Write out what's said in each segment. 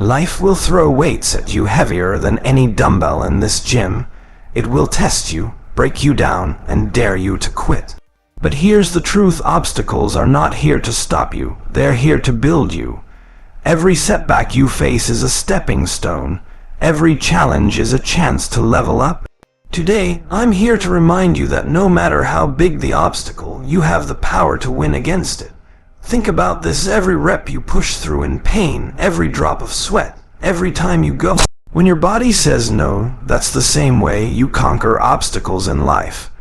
Life will throw weights at you heavier than any dumbbell in this gym. It will test you, break you down, and dare you to quit. But here's the truth: obstacles are not here to stop you, they're here to build you. Every setback you face is a stepping stone. Every challenge is a chance to level up. Today, I'm here to remind you that no matter how big the obstacle, you have the power to win against it. Think about this: every rep you push through in pain, every drop of sweat, every time you go. When your body says no, that's the same way you conquer obstacles in life.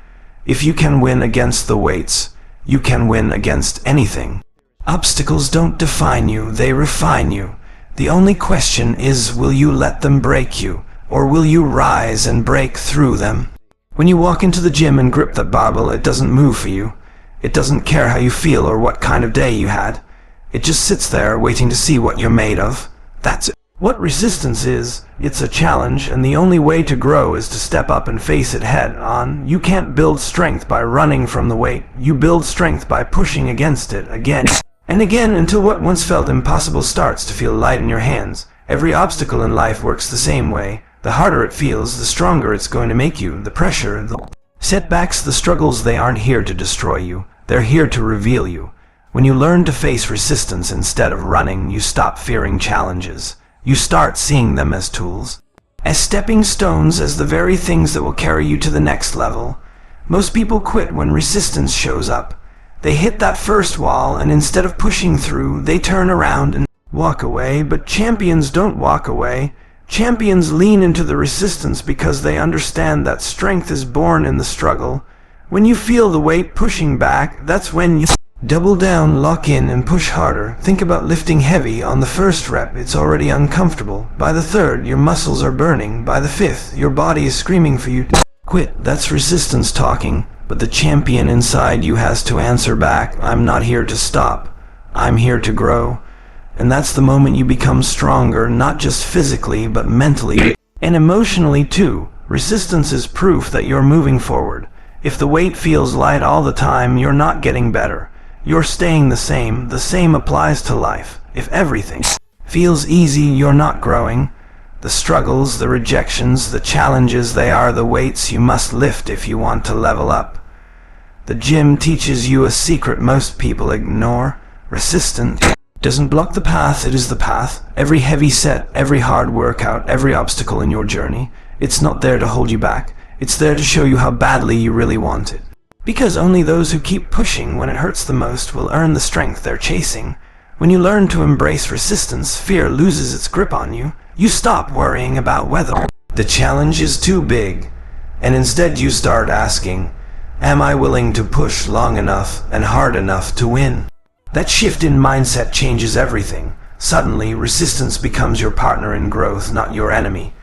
If you can win against the weights, you can win against anything. Obstacles don't define you, they refine you. The only question is, will you let them break you, or will you rise and break through them? When you walk into the gym and grip that barbell, it doesn't move for you. It doesn't care how you feel or what kind of day you had. It just sits there waiting to see what you're made of. That's it. What resistance is, it's a challenge, and the only way to grow is to step up and face it head on. You can't build strength by running from the weight. You build strength by pushing against it again and again until what once felt impossible starts to feel light in your hands. Every obstacle in life works the same way. The harder it feels, the stronger it's going to make you. The pressure, the setbacks, the struggles, they aren't here to destroy you. They're here to reveal you. When you learn to face resistance instead of running, you stop fearing challenges. You start seeing them as tools, as stepping stones, as the very things that will carry you to the next level. Most people quit when resistance shows up. They hit that first wall, and instead of pushing through, they turn around and walk away. But champions don't walk away. Champions lean into the resistance because they understand that strength is born in the struggle. When you feel the weight pushing back, that's when you double down, lock in, and push harder. Think about lifting heavy. On the first rep, it's already uncomfortable. By the third, your muscles are burning. By the fifth, your body is screaming for you to quit. That's resistance talking. But the champion inside you has to answer back: I'm not here to stop. I'm here to grow. And that's the moment you become stronger, not just physically, but mentally and emotionally too. Resistance is proof that you're moving forward. If the weight feels light all the time, you're not getting better. You're staying the same. The same applies to life. If everything feels easy, you're not growing. The struggles, the rejections, the challenges, they are the weights you must lift if you want to level up. The gym teaches you a secret most people ignore. Resistance doesn't block the path, it is the path. Every heavy set, every hard workout, every obstacle in your journey, it's not there to hold you back. It's there to show you how badly you really want it. Because only those who keep pushing when it hurts the most will earn the strength they're chasing. When you learn to embrace resistance, fear loses its grip on you. You stop worrying about whether the challenge is too big, and instead you start asking, am I willing to push long enough and hard enough to win? That shift in mindset changes everything. Suddenly, resistance becomes your partner in growth, not your enemy.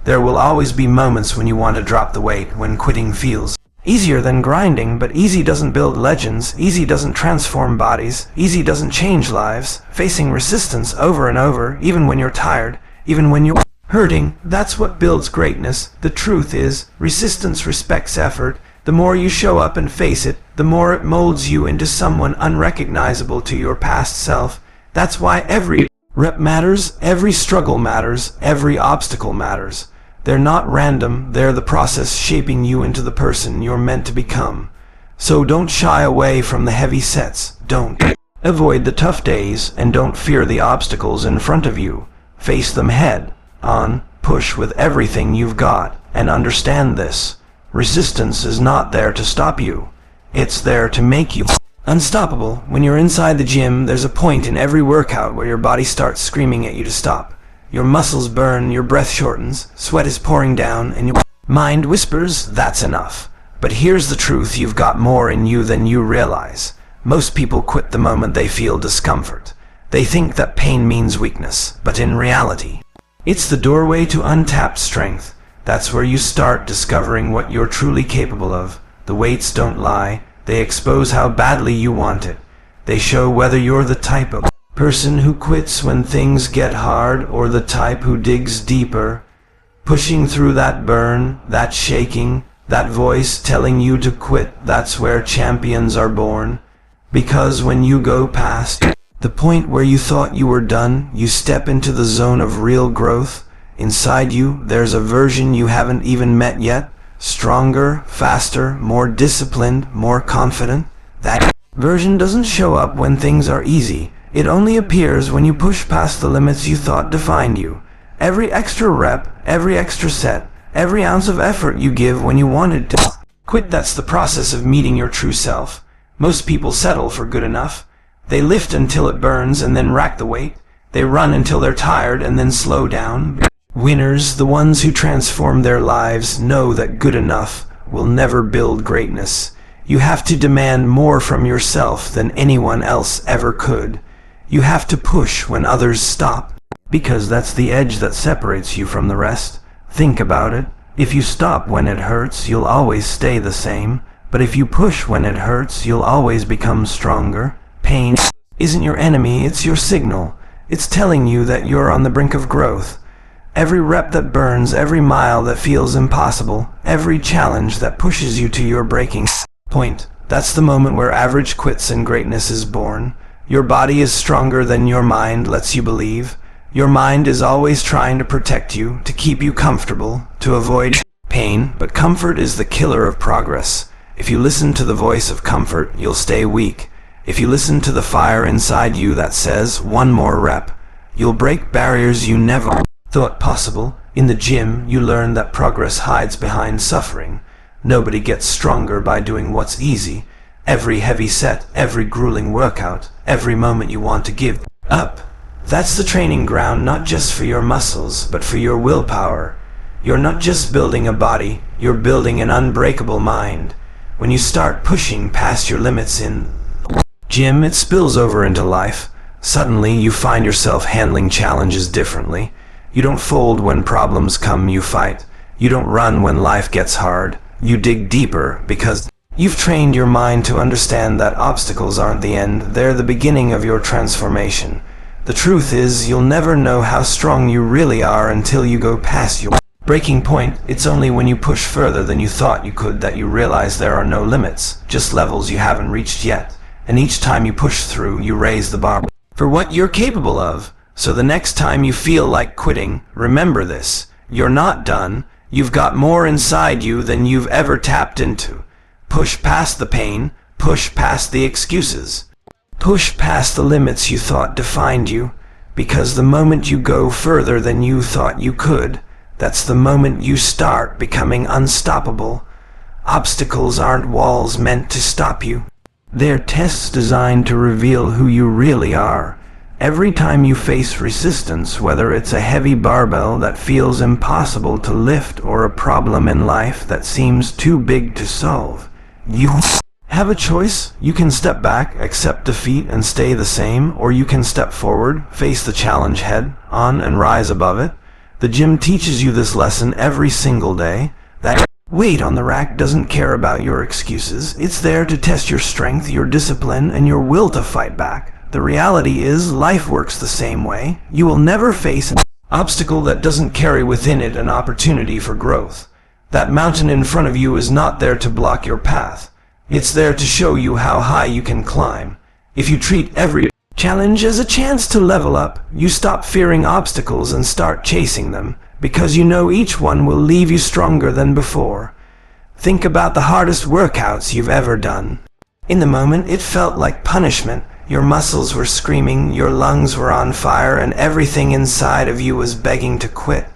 There will always be moments when you want to drop the weight, when quitting feels easier than grinding, but easy doesn't build legends, easy doesn't transform bodies, easy doesn't change lives. Facing resistance over and over, even when you're tired, even when you're hurting, that's what builds greatness. The truth is, resistance respects effort. The more you show up and face it, the more it molds you into someone unrecognizable to your past self. That's why every rep matters, every struggle matters, every obstacle matters. They're not random, they're the process shaping you into the person you're meant to become. So don't shy away from the heavy sets, don't avoid the tough days, and don't fear the obstacles in front of you. Face them head on, push with everything you've got, and understand this: resistance is not there to stop you. It's there to make you unstoppable. When you're inside the gym, there's a point in every workout where your body starts screaming at you to stop. Your muscles burn, your breath shortens, sweat is pouring down, and your mind whispers, that's enough. But here's the truth: you've got more in you than you realize. Most people quit the moment they feel discomfort. They think that pain means weakness, but in reality, it's the doorway to untapped strength. That's where you start discovering what you're truly capable of. The weights don't lie. They expose how badly you want it. They show whether you're the type of person who quits when things get hard, or the type who digs deeper, pushing through that burn, that shaking, that voice telling you to quit. That's where champions are born. Because when you go past The point where you thought you were done, you step into the zone of real growth. Inside you, there's a version you haven't even met yet. Stronger, faster, more disciplined, more confident. That version doesn't show up when things are easy. It only appears when you push past the limits you thought defined you. Every extra rep, every extra set, every ounce of effort you give when you wanted to quit, that's the process of meeting your true self. Most people settle for good enough. They lift until it burns and then rack the weight. They run until they're tired and then slow down. Winners, the ones who transform their lives, know that good enough will never build greatness. You have to demand more from yourself than anyone else ever could. You have to push when others stop, because that's the edge that separates you from the rest. Think about it. If you stop when it hurts, you'll always stay the same. But if you push when it hurts, you'll always become stronger. Pain isn't your enemy, it's your signal. It's telling you that you're on the brink of growth. Every rep that burns, every mile that feels impossible, every challenge that pushes you to your breaking point, that's the moment where average quits and greatness is born. Your body is stronger than your mind lets you believe. Your mind is always trying to protect you, to keep you comfortable, to avoid pain, but comfort is the killer of progress. If you listen to the voice of comfort, you'll stay weak. If you listen to the fire inside you that says, one more rep, you'll break barriers you never thought possible. In the gym, you learn that progress hides behind suffering. Nobody gets stronger by doing what's easy. Every heavy set, every grueling workout, every moment you want to give up. That's the training ground, not just for your muscles, but for your willpower. You're not just building a body, you're building an unbreakable mind. When you start pushing past your limits in gym, it spills over into life. Suddenly, you find yourself handling challenges differently. You don't fold when problems come, you fight. You don't run when life gets hard. You dig deeper because you've trained your mind to understand that obstacles aren't the end, they're the beginning of your transformation. The truth is, you'll never know how strong you really are until you go past your breaking point. It's only when you push further than you thought you could that you realize there are no limits, just levels you haven't reached yet. And each time you push through, you raise the bar for what you're capable of. So the next time you feel like quitting, remember this. You're not done. You've got more inside you than you've ever tapped into. Push past the pain. Push past the excuses. Push past the limits you thought defined you. Because the moment you go further than you thought you could, that's the moment you start becoming unstoppable. Obstacles aren't walls meant to stop you. They're tests designed to reveal who you really are. Every time you face resistance, whether it's a heavy barbell that feels impossible to lift or a problem in life that seems too big to solve, you have a choice. You can step back, accept defeat, and stay the same, or you can step forward, face the challenge head on, and rise above it. The gym teaches you this lesson every single day, that weight on the rack doesn't care about your excuses. It's there to test your strength, your discipline, and your will to fight back. The reality is, life works the same way. You will never face an obstacle that doesn't carry within it an opportunity for growth. That mountain in front of you is not there to block your path. It's there to show you how high you can climb. If you treat every challenge as a chance to level up, you stop fearing obstacles and start chasing them, because you know each one will leave you stronger than before. Think about the hardest workouts you've ever done. In the moment, it felt like punishment. Your muscles were screaming, your lungs were on fire, and everything inside of you was begging to quit.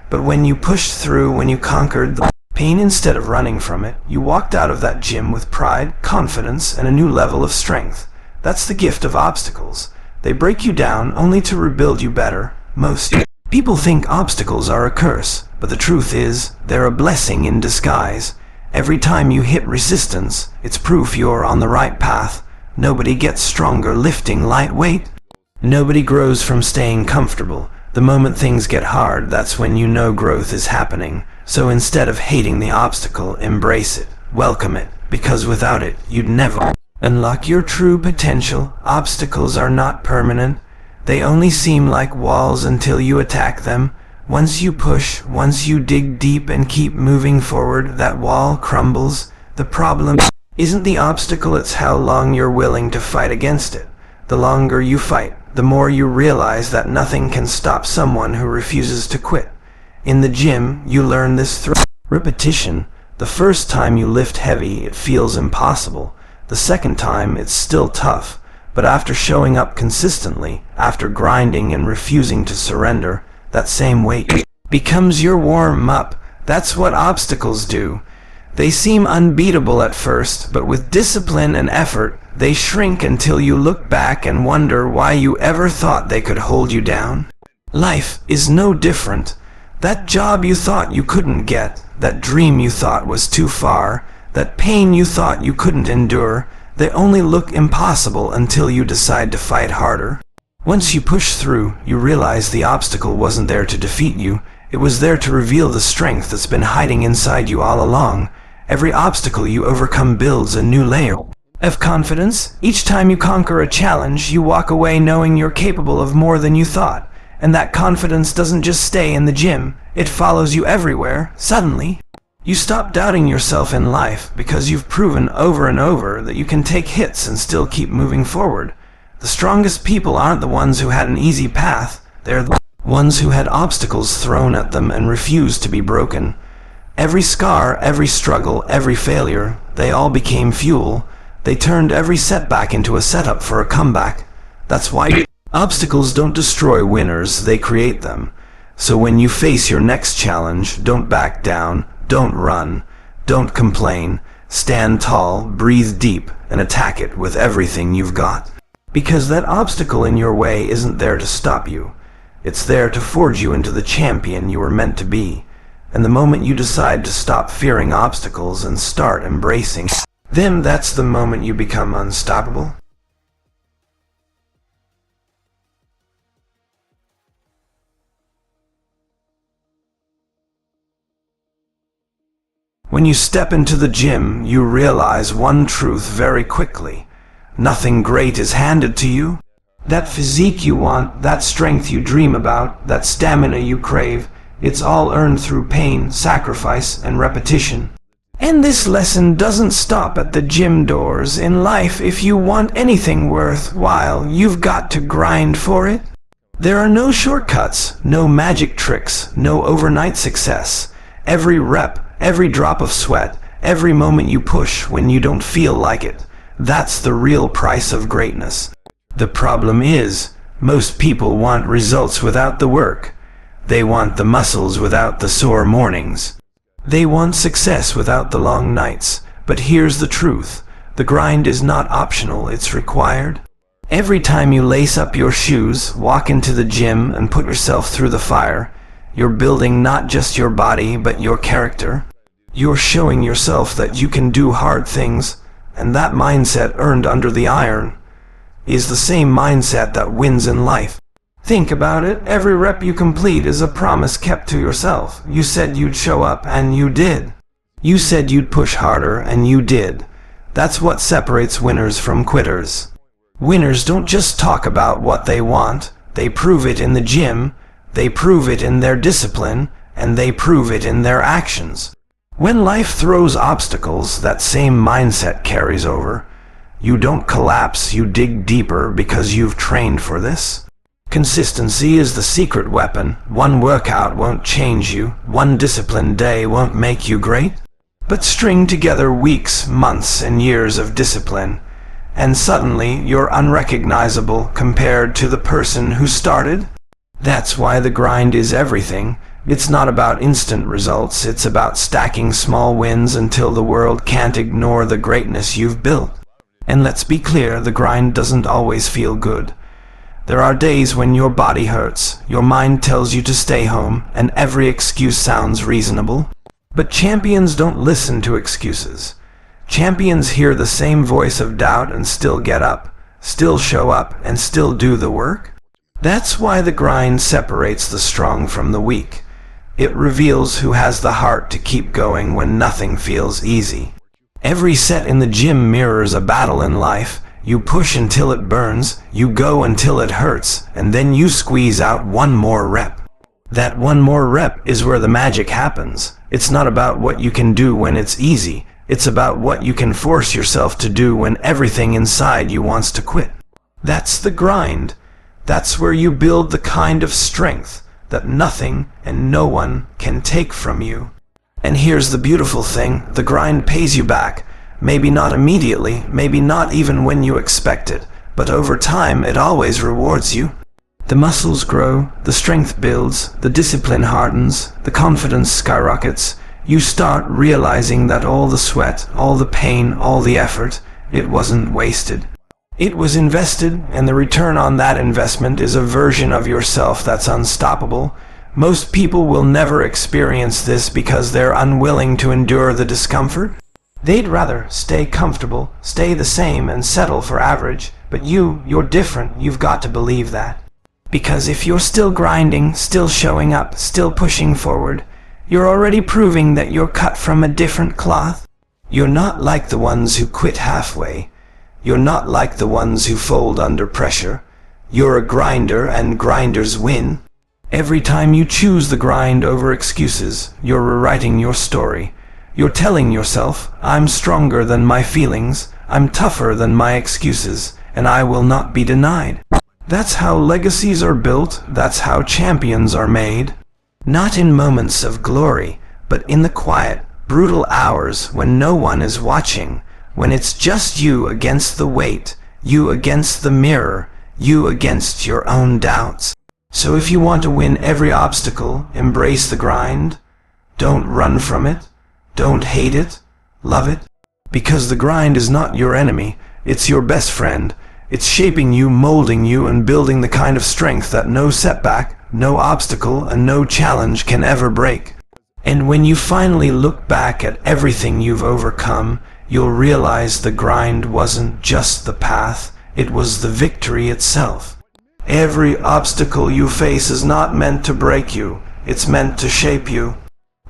But when you pushed through, when you conquered the pain instead of running from it, you walked out of that gym with pride, confidence, and a new level of strength. That's the gift of obstacles. They break you down only to rebuild you better. Most people think obstacles are a curse, but the truth is, they're a blessing in disguise. Every time you hit resistance, it's proof you're on the right path. Nobody gets stronger lifting light weight. Nobody grows from staying comfortable. The moment things get hard, that's when you know growth is happening. So instead of hating the obstacle, embrace it, welcome it, because without it, you'd never unlock your true potential. Obstacles are not permanent. They only seem like walls until you attack them. Once you push, once you dig deep and keep moving forward, that wall crumbles. The problem isn't the obstacle, it's how long you're willing to fight against it. The longer you fight, the more you realize that nothing can stop someone who refuses to quit. In the gym, you learn this through repetition. The first time you lift heavy, it feels impossible. The second time, it's still tough. But after showing up consistently, after grinding and refusing to surrender, that same weight becomes your warm-up. That's what obstacles do. They seem unbeatable at first, but with discipline and effort, they shrink until you look back and wonder why you ever thought they could hold you down. Life is no different. That job you thought you couldn't get, that dream you thought was too far, that pain you thought you couldn't endure, they only look impossible until you decide to fight harder. Once you push through, you realize the obstacle wasn't there to defeat you. It was there to reveal the strength that's been hiding inside you all along. Every obstacle you overcome builds a new layer of confidence. Each time you conquer a challenge, you walk away knowing you're capable of more than you thought. And that confidence doesn't just stay in the gym, it follows you everywhere. Suddenly, you stop doubting yourself in life because you've proven over and over that you can take hits and still keep moving forward. The strongest people aren't the ones who had an easy path, they're the ones who had obstacles thrown at them and refused to be broken. Every scar, every struggle, every failure, they all became fuel. They turned every setback into a setup for a comeback. That's why obstacles don't destroy winners, they create them. So when you face your next challenge, don't back down, don't run, don't complain. Stand tall, breathe deep, and attack it with everything you've got. Because that obstacle in your way isn't there to stop you. It's there to forge you into the champion you were meant to be. And the moment you decide to stop fearing obstacles and start embracing them, that's the moment you become unstoppable. When you step into the gym, you realize one truth very quickly. Nothing great is handed to you. That physique you want, that strength you dream about, that stamina you crave, it's all earned through pain, sacrifice, and repetition. And this lesson doesn't stop at the gym doors. In life, if you want anything worthwhile, you've got to grind for it. There are no shortcuts, no magic tricks, no overnight success. Every rep, every drop of sweat, every moment you push when you don't feel like it, that's the real price of greatness. The problem is, most people want results without the work. They want the muscles without the sore mornings. They want success without the long nights. But here's the truth. The grind is not optional, it's required. Every time you lace up your shoes, walk into the gym, and put yourself through the fire, you're building not just your body, but your character. You're showing yourself that you can do hard things, and that mindset earned under the iron is the same mindset that wins in life. Think about it. Every rep you complete is a promise kept to yourself. You said you'd show up, and you did. You said you'd push harder, and you did. That's what separates winners from quitters. Winners don't just talk about what they want. They prove it in the gym, they prove it in their discipline, and they prove it in their actions. When life throws obstacles, that same mindset carries over. You don't collapse, you dig deeper because you've trained for this. Consistency is the secret weapon. One workout won't change you, one disciplined day won't make you great. But string together weeks, months, and years of discipline, and suddenly you're unrecognizable compared to the person who started. That's why the grind is everything. It's not about instant results, it's about stacking small wins until the world can't ignore the greatness you've built. And let's be clear, the grind doesn't always feel good. There are days when your body hurts, your mind tells you to stay home, and every excuse sounds reasonable. But champions don't listen to excuses. Champions hear the same voice of doubt and still get up, still show up, and still do the work. That's why the grind separates the strong from the weak. It reveals who has the heart to keep going when nothing feels easy. Every set in the gym mirrors a battle in life. You push until it burns, you go until it hurts, and then you squeeze out one more rep. That one more rep is where the magic happens. It's not about what you can do when it's easy. It's about what you can force yourself to do when everything inside you wants to quit. That's the grind. That's where you build the kind of strength that nothing and no one can take from you. And here's the beautiful thing, the grind pays you back. Maybe not immediately, maybe not even when you expect it, but over time it always rewards you. The muscles grow, the strength builds, the discipline hardens, the confidence skyrockets. You start realizing that all the sweat, all the pain, all the effort, it wasn't wasted. It was invested, and the return on that investment is a version of yourself that's unstoppable. Most people will never experience this because they're unwilling to endure the discomfort. They'd rather stay comfortable, stay the same, and settle for average. But you're different. You've got to believe that. Because if you're still grinding, still showing up, still pushing forward, you're already proving that you're cut from a different cloth. You're not like the ones who quit halfway. You're not like the ones who fold under pressure. You're a grinder, and grinders win. Every time you choose the grind over excuses, you're rewriting your story. You're telling yourself, I'm stronger than my feelings, I'm tougher than my excuses, and I will not be denied. That's how legacies are built, that's how champions are made. Not in moments of glory, but in the quiet, brutal hours when no one is watching, when it's just you against the weight, you against the mirror, you against your own doubts. So if you want to win every obstacle, embrace the grind. Don't run from it. Don't hate it. Love it. Because the grind is not your enemy. It's your best friend. It's shaping you, molding you, and building the kind of strength that no setback, no obstacle, and no challenge can ever break. And when you finally look back at everything you've overcome, you'll realize the grind wasn't just the path, it was the victory itself. Every obstacle you face is not meant to break you, it's meant to shape you.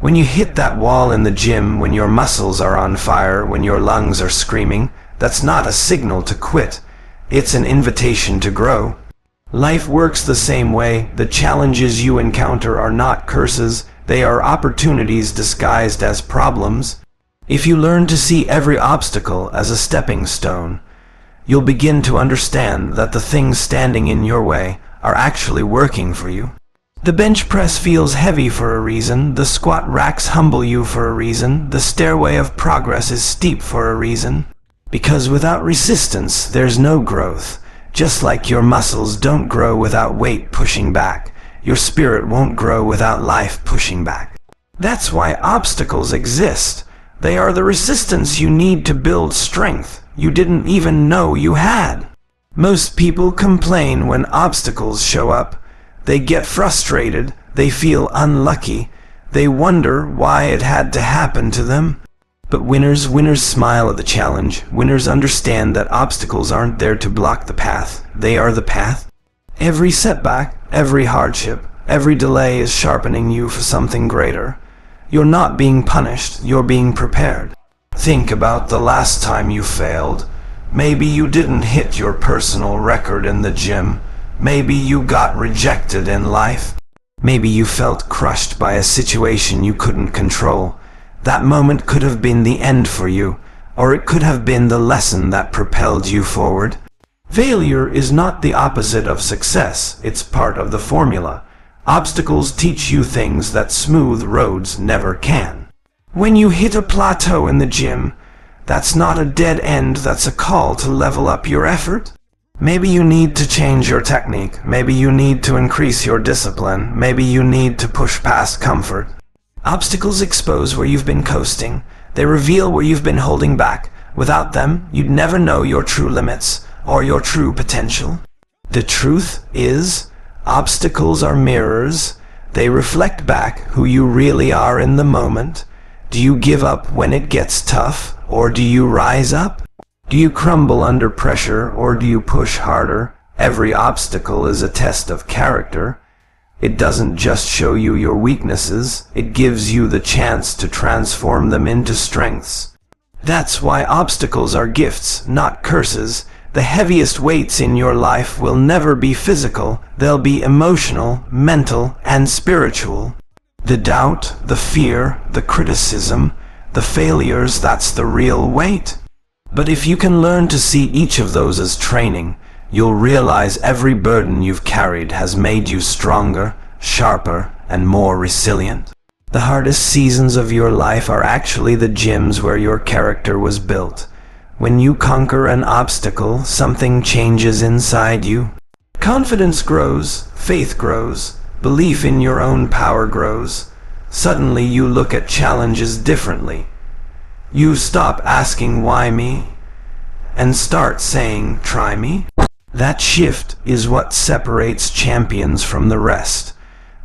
When you hit that wall in the gym, when your muscles are on fire, when your lungs are screaming, that's not a signal to quit, it's an invitation to grow. Life works the same way. The challenges you encounter are not curses, they are opportunities disguised as problems. If you learn to see every obstacle as a stepping stone, you'll begin to understand that the things standing in your way are actually working for you. The bench press feels heavy for a reason, the squat racks humble you for a reason, the stairway of progress is steep for a reason. Because without resistance, there's no growth. Just like your muscles don't grow without weight pushing back, your spirit won't grow without life pushing back. That's why obstacles exist. They are the resistance you need to build strength you didn't even know you had. Most people complain when obstacles show up. They get frustrated, they feel unlucky, they wonder why it had to happen to them. But winners smile at the challenge. Winners understand that obstacles aren't there to block the path, they are the path. Every setback, every hardship, every delay is sharpening you for something greater. You're not being punished, you're being prepared. Think about the last time you failed. Maybe you didn't hit your personal record in the gym. Maybe you got rejected in life. Maybe you felt crushed by a situation you couldn't control. That moment could have been the end for you, or it could have been the lesson that propelled you forward. Failure is not the opposite of success, it's part of the formula. Obstacles teach you things that smooth roads never can. When you hit a plateau in the gym, that's not a dead end, that's a call to level up your effort. Maybe you need to change your technique, maybe you need to increase your discipline, maybe you need to push past comfort. Obstacles expose where you've been coasting, they reveal where you've been holding back. Without them, you'd never know your true limits or your true potential. The truth is, obstacles are mirrors. They reflect back who you really are in the moment. Do you give up when it gets tough, or do you rise up? Do you crumble under pressure, or do you push harder? Every obstacle is a test of character. It doesn't just show you your weaknesses, it gives you the chance to transform them into strengths. That's why obstacles are gifts, not curses. The heaviest weights in your life will never be physical, they'll be emotional, mental, and spiritual. The doubt, the fear, the criticism, the failures, that's the real weight. But if you can learn to see each of those as training, you'll realize every burden you've carried has made you stronger, sharper, and more resilient. The hardest seasons of your life are actually the gyms where your character was built. When you conquer an obstacle, something changes inside you. Confidence grows, faith grows, belief in your own power grows. Suddenly you look at challenges differently. You stop asking why me, and start saying try me. That shift is what separates champions from the rest.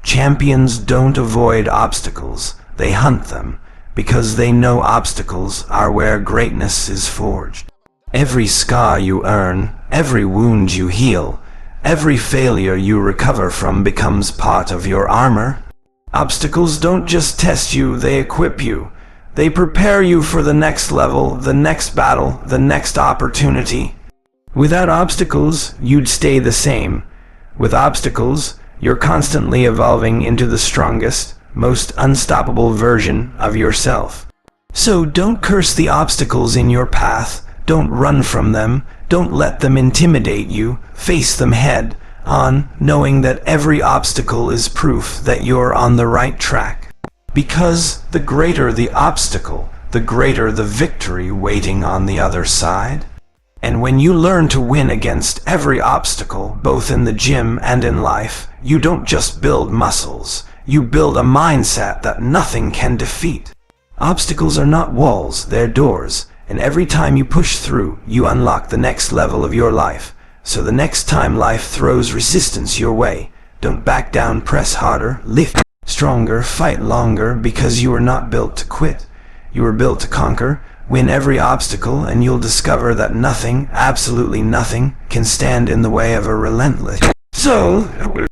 Champions don't avoid obstacles, they hunt them, because they know obstacles are where greatness is forged. Every scar you earn, every wound you heal, every failure you recover from becomes part of your armor. Obstacles don't just test you, they equip you. They prepare you for the next level, the next battle, the next opportunity. Without obstacles, you'd stay the same. With obstacles, you're constantly evolving into the strongest, most unstoppable version of yourself. So don't curse the obstacles in your path. Don't run from them. Don't let them intimidate you. Face them head on, knowing that every obstacle is proof that you're on the right track. Because the greater the obstacle, the greater the victory waiting on the other side. And when you learn to win against every obstacle, both in the gym and in life, you don't just build muscles. You build a mindset that nothing can defeat. Obstacles are not walls, they're doors. And every time you push through, you unlock the next level of your life. So the next time life throws resistance your way, don't back down, press harder, lift stronger, fight longer, because you were not built to quit. You were built to conquer. Win every obstacle, and you'll discover that nothing, absolutely nothing, can stand in the way of a relentless soul.